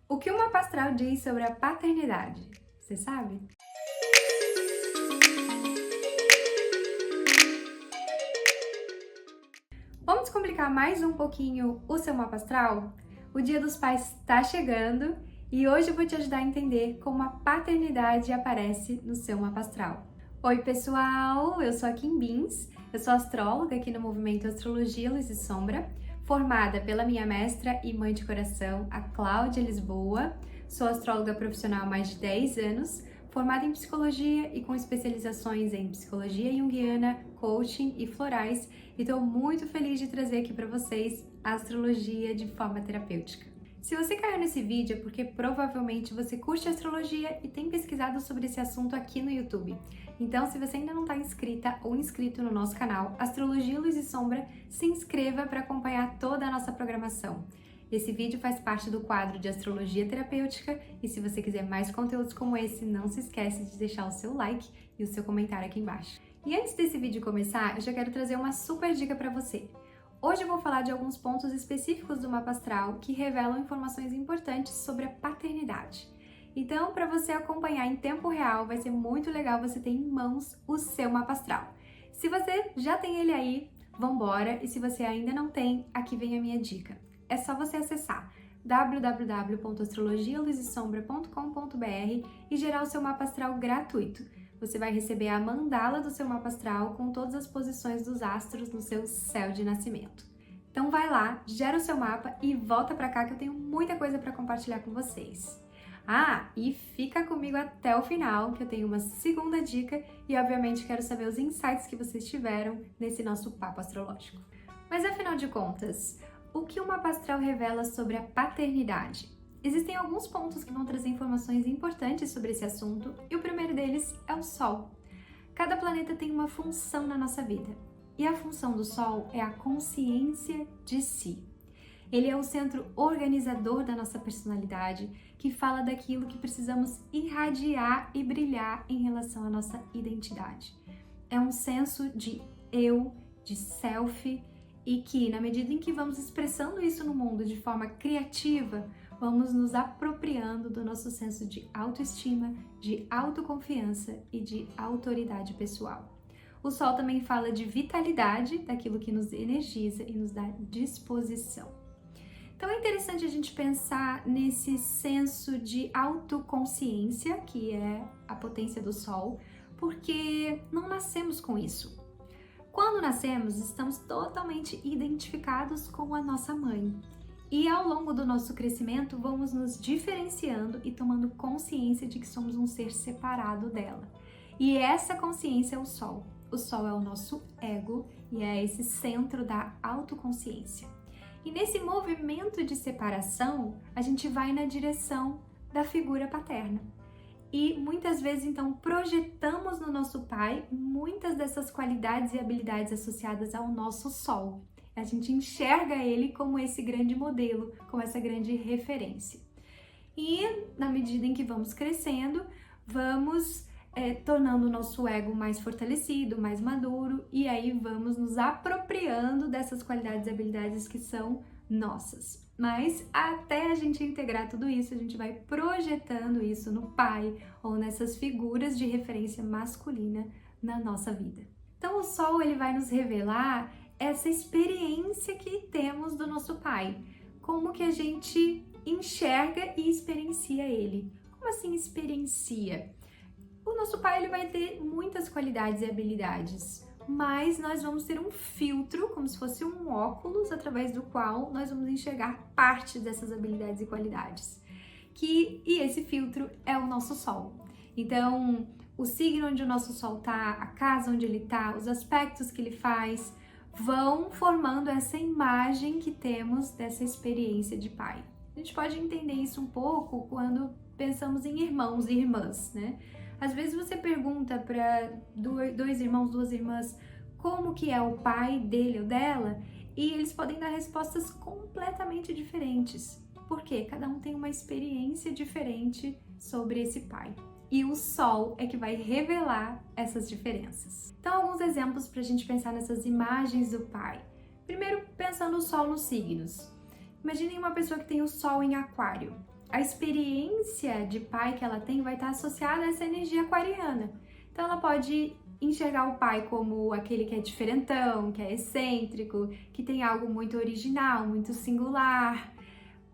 O que o mapa astral diz sobre a paternidade? Você sabe? Vamos complicar mais um pouquinho o seu mapa astral? O Dia dos Pais está chegando e hoje eu vou te ajudar a entender como a paternidade aparece no seu mapa astral. Oi pessoal, eu sou a Kim Bins, eu sou astróloga aqui no Movimento Astrologia Luz e Sombra, formada pela minha mestra e mãe de coração, a Cláudia Lisboa. Sou astróloga profissional há mais de 10 anos, formada em psicologia e com especializações em psicologia junguiana, coaching e florais, e estou muito feliz de trazer aqui para vocês a astrologia de forma terapêutica. Se você caiu nesse vídeo é porque provavelmente você curte astrologia e tem pesquisado sobre esse assunto aqui no YouTube. Então, se você ainda não está inscrita ou inscrito no nosso canal Astrologia Luz e Sombra, se inscreva para acompanhar toda a nossa programação. Esse vídeo faz parte do quadro de Astrologia Terapêutica e se você quiser mais conteúdos como esse, não se esquece de deixar o seu like e o seu comentário aqui embaixo. E antes desse vídeo começar, eu já quero trazer uma super dica para você. Hoje eu vou falar de alguns pontos específicos do mapa astral que revelam informações importantes sobre a paternidade. Então, para você acompanhar em tempo real, vai ser muito legal você ter em mãos o seu mapa astral. Se você já tem ele aí, vambora! E se você ainda não tem, aqui vem a minha dica. É só você acessar www.astrologialuzisombra.com.br e gerar o seu mapa astral gratuito. Você vai receber a mandala do seu mapa astral com todas as posições dos astros no seu céu de nascimento. Então vai lá, gera o seu mapa e volta pra cá que eu tenho muita coisa para compartilhar com vocês. Ah, e fica comigo até o final que eu tenho uma segunda dica e obviamente quero saber os insights que vocês tiveram nesse nosso papo astrológico. Mas afinal de contas, o que o mapa astral revela sobre a paternidade? Existem alguns pontos que vão trazer informações importantes sobre esse assunto e o primeiro deles é o Sol. Cada planeta tem uma função na nossa vida e a função do Sol é a consciência de si. Ele é o centro organizador da nossa personalidade, que fala daquilo que precisamos irradiar e brilhar em relação à nossa identidade. É um senso de eu, de self, e que, na medida em que vamos expressando isso no mundo de forma criativa, vamos nos apropriando do nosso senso de autoestima, de autoconfiança e de autoridade pessoal. O Sol também fala de vitalidade, daquilo que nos energiza e nos dá disposição. Então é interessante a gente pensar nesse senso de autoconsciência, que é a potência do Sol, porque não nascemos com isso. Quando nascemos, estamos totalmente identificados com a nossa mãe. E ao longo do nosso crescimento, vamos nos diferenciando e tomando consciência de que somos um ser separado dela. E essa consciência é o Sol. O Sol é o nosso ego e é esse centro da autoconsciência. E nesse movimento de separação, a gente vai na direção da figura paterna. E muitas vezes, então, projetamos no nosso pai muitas dessas qualidades e habilidades associadas ao nosso Sol. A gente enxerga ele como esse grande modelo, como essa grande referência. E na medida em que vamos crescendo, vamos tornando o nosso ego mais fortalecido, mais maduro, e aí vamos nos apropriando dessas qualidades e habilidades que são nossas. Mas até a gente integrar tudo isso, a gente vai projetando isso no pai ou nessas figuras de referência masculina na nossa vida. Então o Sol ele vai nos revelar essa experiência que temos do nosso pai, como que a gente enxerga e experiencia ele. Como assim experiencia? O nosso pai ele vai ter muitas qualidades e habilidades, mas nós vamos ter um filtro, como se fosse um óculos, através do qual nós vamos enxergar parte dessas habilidades e qualidades. E esse filtro é o nosso Sol. Então, o signo onde o nosso Sol está, a casa onde ele está, os aspectos que ele faz, vão formando essa imagem que temos dessa experiência de pai. A gente pode entender isso um pouco quando pensamos em irmãos e irmãs, né? Às vezes você pergunta para dois irmãos, duas irmãs, como que é o pai dele ou dela, e eles podem dar respostas completamente diferentes. Por quê? Cada um tem uma experiência diferente sobre esse pai. E o Sol é que vai revelar essas diferenças. Então, alguns exemplos para a gente pensar nessas imagens do pai. Primeiro, pensando o Sol nos signos. Imaginem uma pessoa que tem o Sol em Aquário. a experiência de pai que ela tem vai estar associada a essa energia aquariana. Então ela pode enxergar o pai como aquele que é diferentão, que é excêntrico, que tem algo muito original, muito singular.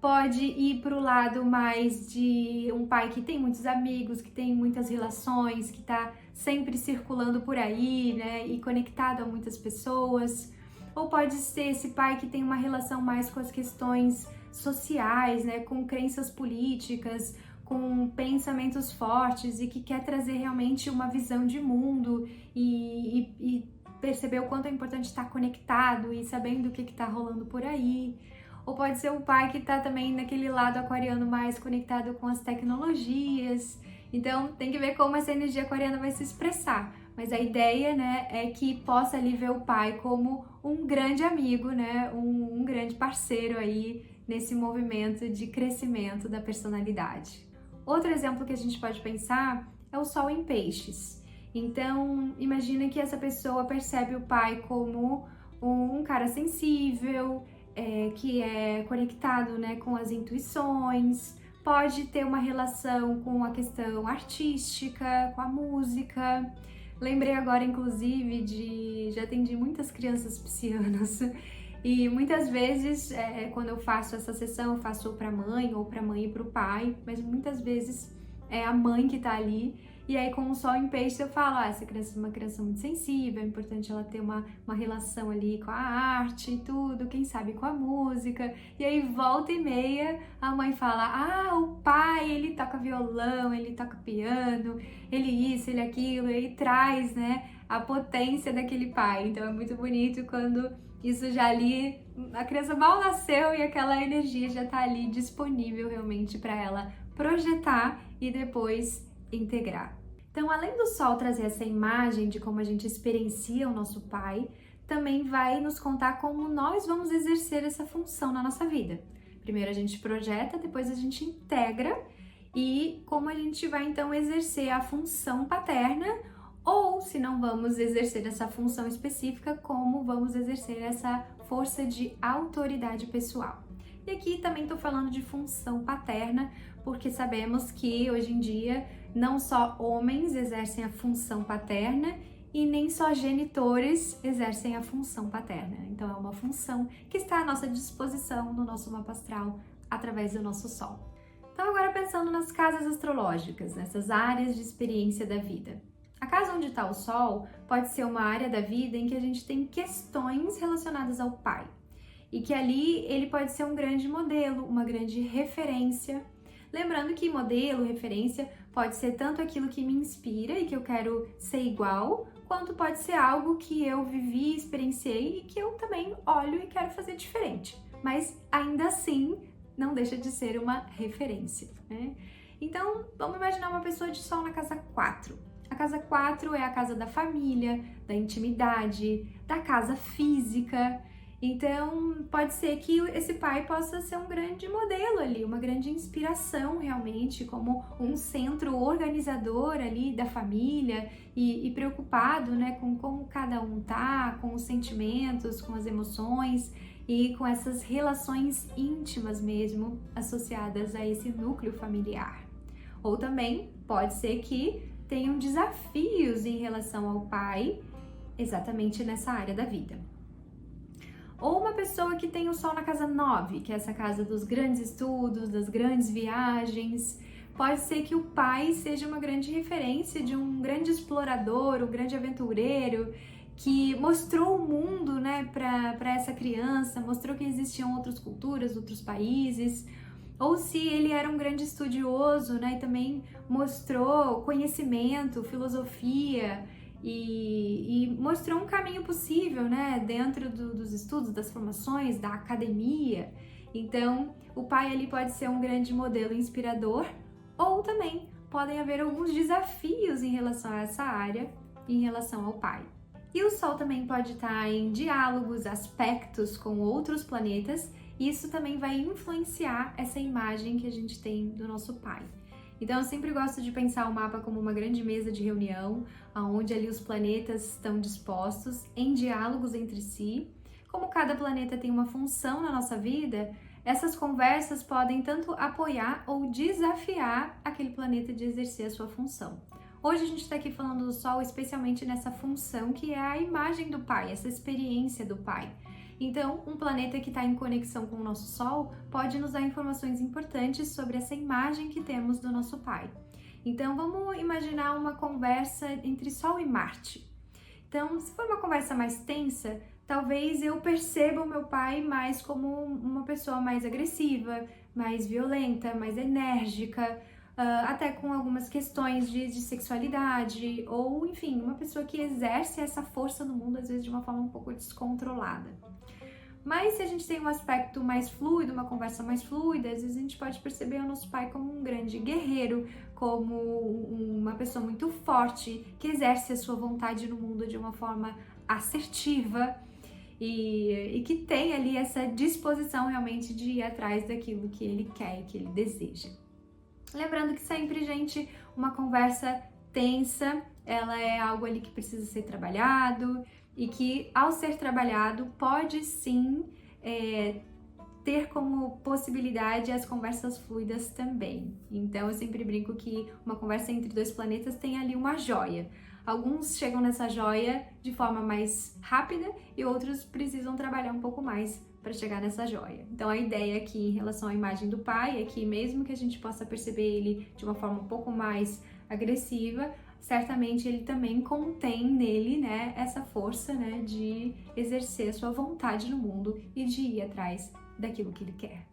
Pode ir para o lado mais de um pai que tem muitos amigos, que tem muitas relações, que está sempre circulando por aí, né, e conectado a muitas pessoas. Ou pode ser esse pai que tem uma relação mais com as questões sociais, né, com crenças políticas, com pensamentos fortes e que quer trazer realmente uma visão de mundo e perceber o quanto é importante estar conectado e sabendo o que está rolando por aí. Ou pode ser o pai que está também naquele lado aquariano mais conectado com as tecnologias. Então tem que ver como essa energia aquariana vai se expressar. Mas a ideia, né, é que possa ali ver o pai como um grande amigo, né, um grande parceiro aí nesse movimento de crescimento da personalidade. Outro exemplo que a gente pode pensar é o Sol em Peixes. Então imagina que essa pessoa percebe o pai como um cara sensível, que é conectado, né, com as intuições, pode ter uma relação com a questão artística, com a música. Lembrei agora, inclusive, já atendi muitas crianças piscianas e muitas vezes, quando eu faço essa sessão, eu faço ou para mãe e para o pai, mas muitas vezes é a mãe que tá ali. E aí, com o Sol em Peixe, eu falo, essa criança é uma criança muito sensível, é importante ela ter uma relação ali com a arte e tudo, quem sabe com a música. E aí, volta e meia, a mãe fala, o pai, ele toca violão, ele toca piano, ele isso, ele aquilo, e aí traz, né, a potência daquele pai. Então, é muito bonito quando isso já ali, a criança mal nasceu e aquela energia já tá ali disponível realmente para ela projetar e depois integrar. Então, além do Sol trazer essa imagem de como a gente experiencia o nosso pai, também vai nos contar como nós vamos exercer essa função na nossa vida. Primeiro a gente projeta, depois a gente integra e como a gente vai então exercer a função paterna ou, se não vamos exercer essa função específica, como vamos exercer essa força de autoridade pessoal. E aqui também estou falando de função paterna, porque sabemos que hoje em dia não só homens exercem a função paterna e nem só genitores exercem a função paterna. Então é uma função que está à nossa disposição no nosso mapa astral através do nosso Sol. Então agora pensando nas casas astrológicas, nessas áreas de experiência da vida. A casa onde está o Sol pode ser uma área da vida em que a gente tem questões relacionadas ao pai. E que ali ele pode ser um grande modelo, uma grande referência. Lembrando que modelo, referência, pode ser tanto aquilo que me inspira e que eu quero ser igual, quanto pode ser algo que eu vivi, experienciei e que eu também olho e quero fazer diferente. Mas ainda assim, não deixa de ser uma referência, né? Então, vamos imaginar uma pessoa de Sol na casa 4. A casa 4 é a casa da família, da intimidade, da casa física. Então, pode ser que esse pai possa ser um grande modelo ali, uma grande inspiração realmente, como um centro organizador ali da família e preocupado, né, com como cada um tá, com os sentimentos, com as emoções e com essas relações íntimas mesmo associadas a esse núcleo familiar. Ou também pode ser que tenham desafios em relação ao pai, exatamente nessa área da vida. Ou uma pessoa que tem o Sol na casa 9, que é essa casa dos grandes estudos, das grandes viagens. Pode ser que o pai seja uma grande referência de um grande explorador, um grande aventureiro, que mostrou o mundo, né, para essa criança, mostrou que existiam outras culturas, outros países. Ou se ele era um grande estudioso, né, e também mostrou conhecimento, filosofia, e mostrou um caminho possível, né, dentro dos estudos, das formações, da academia. Então, o pai ali pode ser um grande modelo inspirador, ou também podem haver alguns desafios em relação a essa área, em relação ao pai. E o Sol também pode estar em diálogos, aspectos com outros planetas, e isso também vai influenciar essa imagem que a gente tem do nosso pai. Então eu sempre gosto de pensar o mapa como uma grande mesa de reunião, onde ali os planetas estão dispostos em diálogos entre si. Como cada planeta tem uma função na nossa vida, essas conversas podem tanto apoiar ou desafiar aquele planeta de exercer a sua função. Hoje a gente está aqui falando do Sol especialmente nessa função que é a imagem do Pai, essa experiência do Pai. Então, um planeta que está em conexão com o nosso Sol pode nos dar informações importantes sobre essa imagem que temos do nosso Pai. Então, vamos imaginar uma conversa entre Sol e Marte. Então, se for uma conversa mais tensa, talvez eu perceba o meu pai mais como uma pessoa mais agressiva, mais violenta, mais enérgica, até com algumas questões de sexualidade, ou enfim, uma pessoa que exerce essa força no mundo, às vezes de uma forma um pouco descontrolada. Mas se a gente tem um aspecto mais fluido, uma conversa mais fluida, às vezes a gente pode perceber o nosso pai como um grande guerreiro, como uma pessoa muito forte, que exerce a sua vontade no mundo de uma forma assertiva e que tem ali essa disposição realmente de ir atrás daquilo que ele quer e que ele deseja. Lembrando que sempre, gente, uma conversa tensa, ela é algo ali que precisa ser trabalhado, e que, ao ser trabalhado, pode sim ter como possibilidade as conversas fluidas também. Então, eu sempre brinco que uma conversa entre dois planetas tem ali uma joia. Alguns chegam nessa joia de forma mais rápida e outros precisam trabalhar um pouco mais para chegar nessa joia. Então, a ideia aqui em relação à imagem do pai é que, mesmo que a gente possa perceber ele de uma forma um pouco mais agressiva, certamente ele também contém nele, né, essa força, né, de exercer a sua vontade no mundo e de ir atrás daquilo que ele quer.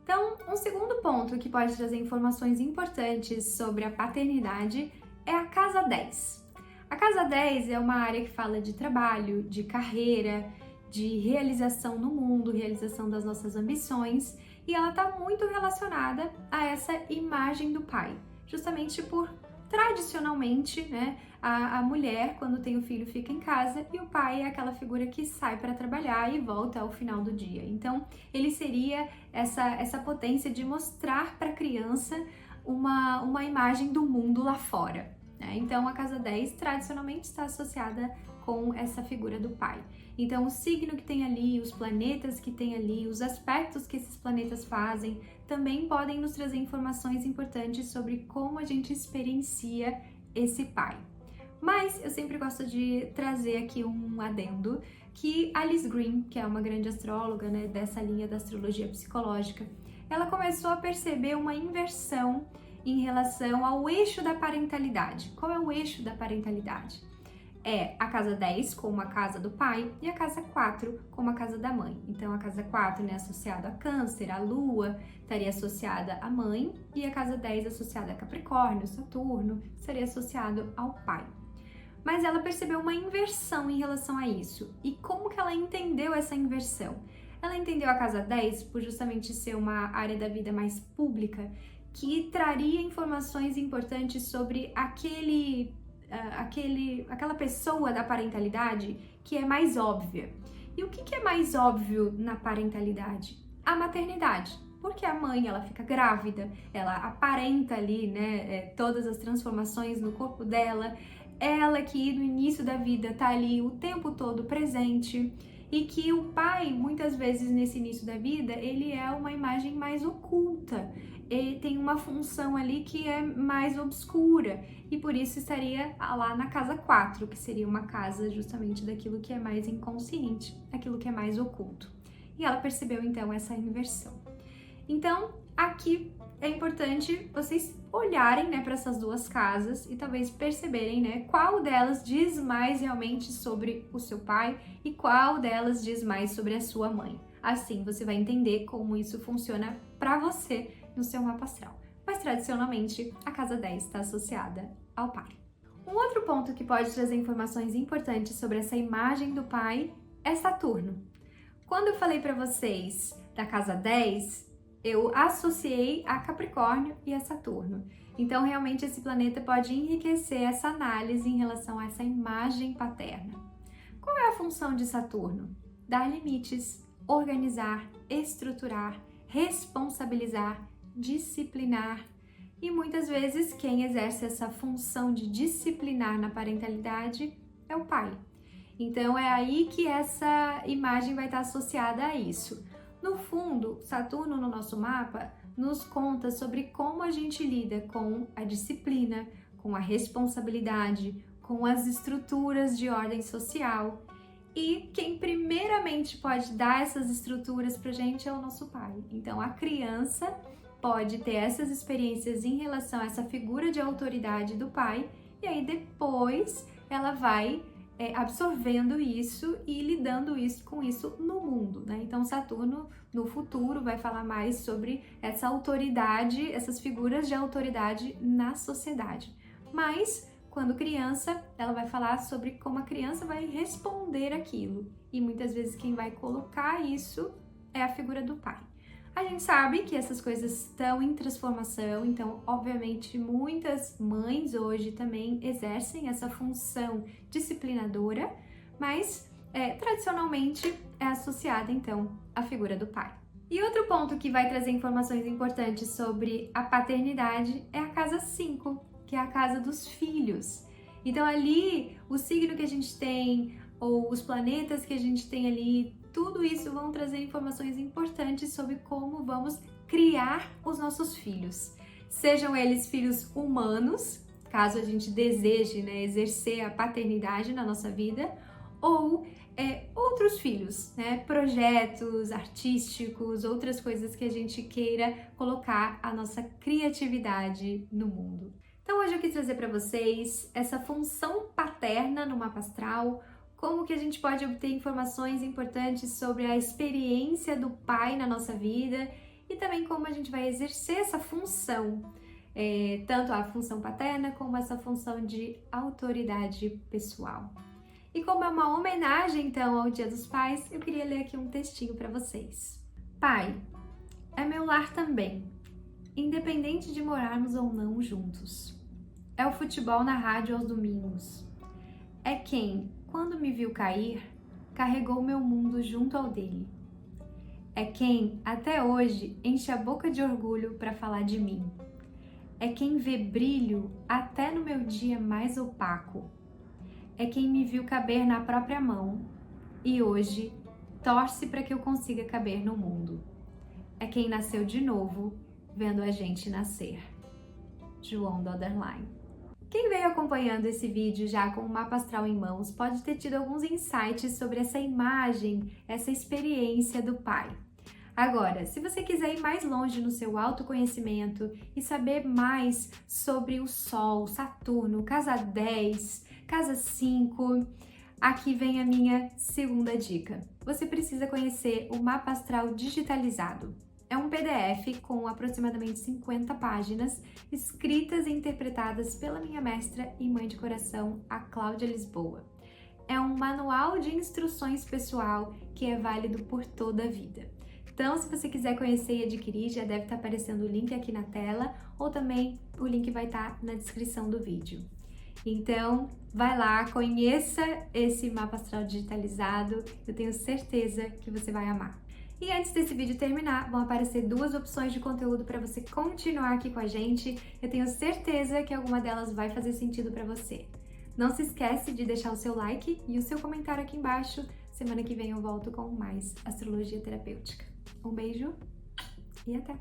Então, um segundo ponto que pode trazer informações importantes sobre a paternidade é a casa 10. A casa 10 é uma área que fala de trabalho, de carreira, de realização no mundo, realização das nossas ambições, e ela está muito relacionada a essa imagem do pai, justamente por tradicionalmente, né, a mulher, quando tem o filho, fica em casa e o pai é aquela figura que sai para trabalhar e volta ao final do dia. Então, ele seria essa potência de mostrar para a criança uma imagem do mundo lá fora, né? Então, a casa 10 tradicionalmente está associada com essa figura do pai. Então, o signo que tem ali, os planetas que tem ali, os aspectos que esses planetas fazem, também podem nos trazer informações importantes sobre como a gente experiencia esse pai. Mas eu sempre gosto de trazer aqui um adendo, que Alice Green, que é uma grande astróloga, né, dessa linha da astrologia psicológica, ela começou a perceber uma inversão em relação ao eixo da parentalidade. Qual é o eixo da parentalidade? É a casa 10 como a casa do pai e a casa 4 como a casa da mãe. Então, a casa 4, né, associada a Câncer, a Lua, estaria associada à mãe, e a casa 10 associada a Capricórnio, Saturno, estaria associado ao pai. Mas ela percebeu uma inversão em relação a isso. E como que ela entendeu essa inversão? Ela entendeu a casa 10 por justamente ser uma área da vida mais pública, que traria informações importantes sobre aquela pessoa da parentalidade que é mais óbvia. E o que é mais óbvio na parentalidade? A maternidade. Porque a mãe, ela fica grávida, ela aparenta ali, né, todas as transformações no corpo dela, ela que no início da vida tá ali o tempo todo presente, e que o pai, muitas vezes nesse início da vida, ele é uma imagem mais oculta, ele tem uma função ali que é mais obscura, e por isso estaria lá na casa 4, que seria uma casa justamente daquilo que é mais inconsciente, aquilo que é mais oculto. E ela percebeu então essa inversão. Então, aqui é importante vocês olharem, né, para essas duas casas e talvez perceberem, né, qual delas diz mais realmente sobre o seu pai e qual delas diz mais sobre a sua mãe. Assim, você vai entender como isso funciona para você no seu mapa astral. Mas tradicionalmente, a casa 10 está associada ao pai. Um outro ponto que pode trazer informações importantes sobre essa imagem do pai é Saturno. Quando eu falei para vocês da casa 10, eu associei a Capricórnio e a Saturno. Então, realmente, esse planeta pode enriquecer essa análise em relação a essa imagem paterna. Qual é a função de Saturno? Dar limites, organizar, estruturar, responsabilizar, disciplinar. E muitas vezes, quem exerce essa função de disciplinar na parentalidade é o pai. Então, é aí que essa imagem vai estar associada a isso. No fundo, Saturno no nosso mapa nos conta sobre como a gente lida com a disciplina, com a responsabilidade, com as estruturas de ordem social. E quem primeiramente pode dar essas estruturas pra gente é o nosso pai. Então a criança pode ter essas experiências em relação a essa figura de autoridade do pai, e aí depois ela vai absorvendo isso e lidando com isso no mundo, né? Então Saturno no futuro vai falar mais sobre essa autoridade, essas figuras de autoridade na sociedade. Mas quando criança, ela vai falar sobre como a criança vai responder aquilo. E muitas vezes quem vai colocar isso é a figura do pai. A gente sabe que essas coisas estão em transformação, então, obviamente, muitas mães hoje também exercem essa função disciplinadora, mas tradicionalmente é associada, então, à figura do pai. E outro ponto que vai trazer informações importantes sobre a paternidade é a casa 5, que é a casa dos filhos. Então ali, o signo que a gente tem, ou os planetas que a gente tem ali, tudo isso vão trazer informações importantes sobre como vamos criar os nossos filhos. Sejam eles filhos humanos, caso a gente deseje, né, exercer a paternidade na nossa vida, ou outros filhos, né, projetos artísticos, outras coisas que a gente queira colocar a nossa criatividade no mundo. Então hoje eu quis trazer para vocês essa função paterna no mapa astral, como que a gente pode obter informações importantes sobre a experiência do pai na nossa vida e também como a gente vai exercer essa função, tanto a função paterna como essa função de autoridade pessoal. E como é uma homenagem então ao Dia dos Pais, eu queria ler aqui um textinho para vocês. Pai, é meu lar também, independente de morarmos ou não juntos. É o futebol na rádio aos domingos. É quem, quando me viu cair, carregou meu mundo junto ao dele. É quem, até hoje, enche a boca de orgulho para falar de mim. É quem vê brilho até no meu dia mais opaco. É quem me viu caber na própria mão e hoje torce para que eu consiga caber no mundo. É quem nasceu de novo, vendo a gente nascer. João Doderlein. Quem veio acompanhando esse vídeo já com o mapa astral em mãos pode ter tido alguns insights sobre essa imagem, essa experiência do pai. Agora, se você quiser ir mais longe no seu autoconhecimento e saber mais sobre o Sol, Saturno, casa 10, casa 5, aqui vem a minha segunda dica. Você precisa conhecer o mapa astral digitalizado. É um PDF com aproximadamente 50 páginas, escritas e interpretadas pela minha mestra e mãe de coração, a Cláudia Lisboa. É um manual de instruções pessoal que é válido por toda a vida. Então, se você quiser conhecer e adquirir, já deve estar aparecendo o link aqui na tela, ou também o link vai estar na descrição do vídeo. Então, vai lá, conheça esse mapa astral digitalizado, eu tenho certeza que você vai amar. E antes desse vídeo terminar, vão aparecer duas opções de conteúdo para você continuar aqui com a gente. Eu tenho certeza que alguma delas vai fazer sentido para você. Não se esquece de deixar o seu like e o seu comentário aqui embaixo. Semana que vem eu volto com mais astrologia terapêutica. Um beijo e até!